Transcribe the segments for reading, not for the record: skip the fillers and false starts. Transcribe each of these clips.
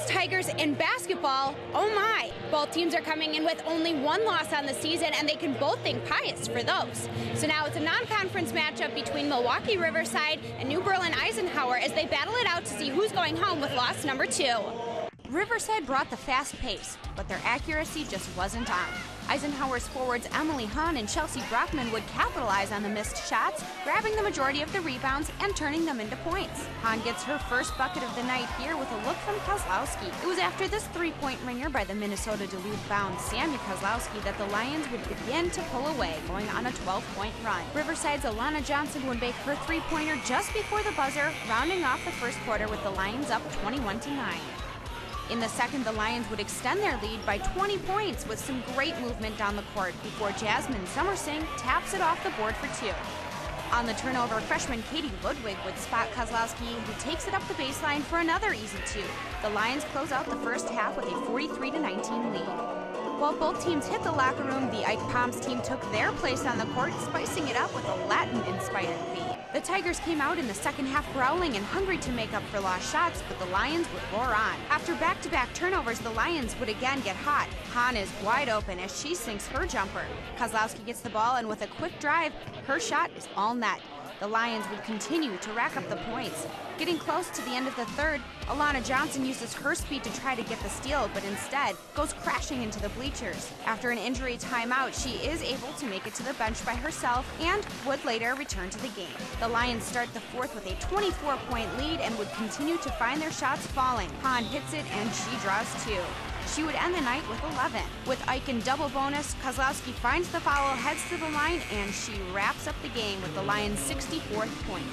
Tigers in basketball, oh my. Both teams are coming in with only one loss on the season, and they can both thank Pius for those. So now it's a non-conference matchup between Milwaukee Riverside and New Berlin Eisenhower as they battle it out to see who's going home with loss number 2. Riverside brought the fast pace, but their accuracy just wasn't on. Eisenhower's forwards Emily Hahn and Chelsea Brockman would capitalize on the missed shots, grabbing the majority of the rebounds and turning them into points. Hahn gets her first bucket of the night here with a look from Kozlowski. It was after this three-point ringer by the Minnesota Duluth-bound Sammy Kozlowski that the Lions would begin to pull away, going on a 12-point run. Riverside's Alana Johnson would make her three-pointer just before the buzzer, rounding off the first quarter with the Lions up 21-9. In the second, the Lions would extend their lead by 20 points with some great movement down the court before Jasmine Summersing taps it off the board for 2. On the turnover, freshman Katie Ludwig would spot Kozlowski, who takes it up the baseline for another easy 2. The Lions close out the first half with a 43-19 lead. While both teams hit the locker room, the Ike Palms team took their place on the court, spicing it up with a Latin-inspired theme. The Tigers came out in the second half growling and hungry to make up for lost shots, but the Lions would roar on. After back-to-back turnovers, the Lions would again get hot. Hahn is wide open as she sinks her jumper. Kozlowski gets the ball, and with a quick drive, her shot is all net. The Lions would continue to rack up the points. Getting close to the end of the third, Alana Johnson uses her speed to try to get the steal, but instead goes crashing into the bleachers. After an injury timeout, she is able to make it to the bench by herself and would later return to the game. The Lions start the fourth with a 24-point lead and would continue to find their shots falling. Hahn hits it and she draws 2. She would end the night with 11. With Ike in double bonus, Kozlowski finds the foul, heads to the line, and she wraps up the game with the Lions' 64th point.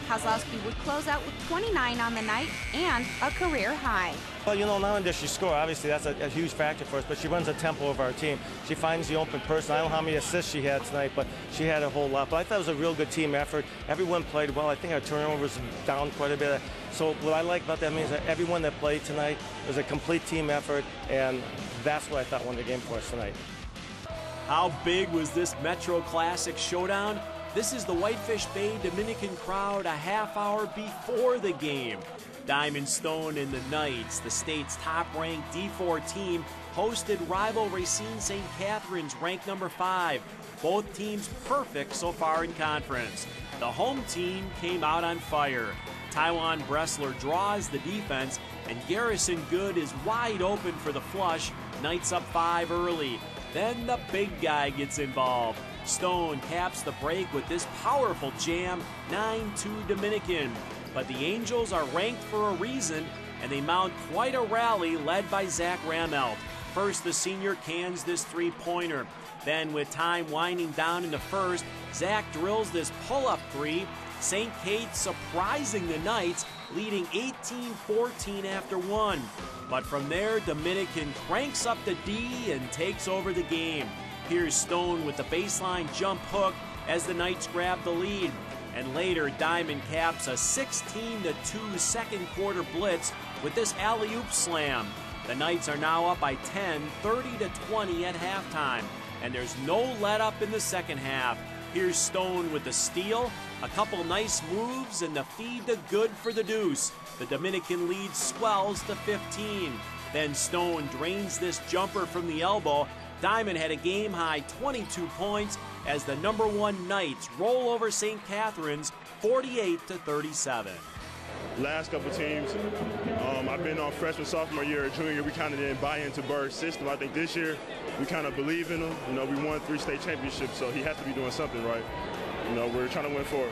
Kozlowski would close out with 29 on the night and a career high. Well, you know, not only does she score, obviously that's a huge factor for us, but she runs the tempo of our team. She finds the open person. I don't know how many assists she had tonight, but she had a whole lot. But I thought it was a real good team effort. Everyone played well. I think our turnovers down quite a bit. So what I like about that means that everyone that played tonight was a complete team effort, and that's what I thought won the game for us tonight. How big was this Metro Classic showdown? This is the Whitefish Bay Dominican crowd a half hour before the game. Diamond Stone and the Knights, the state's top-ranked D4 team, hosted rival Racine St. Catharines, ranked number 5. Both teams perfect so far in conference. The home team came out on fire. Taiwan Bressler draws the defense, and Garrison Good is wide open for the flush. Knights up 5 early. Then the big guy gets involved. Stone caps the break with this powerful jam, 9-2 Dominican. But the Angels are ranked for a reason, and they mount quite a rally led by Zach Ramelt. First, the senior cans this three-pointer. Then, with time winding down in the first, Zach drills this pull-up 3. St. Kate surprising the Knights, leading 18-14 after 1. But from there, Dominican cranks up the D and takes over the game. Here's Stone with the baseline jump hook as the Knights grab the lead. And later, Diamond caps a 16-2 second quarter blitz with this alley-oop slam. The Knights are now up by 10, 30-20 at halftime. And there's no let-up in the second half. Here's Stone with the steal, a couple nice moves, and the feed to Good for the deuce. The Dominican lead swells to 15. Then Stone drains this jumper from the elbow. Diamond had a game-high 22 points as the number 1 Knights roll over St. Catharines 48-37. Last couple teams, I've been on freshman, sophomore year, or junior. We kind of didn't buy into Bird's system. I think this year we kind of believe in him. You know, we won 3 state championships, so he has to be doing something right. You know, we're trying to win 4.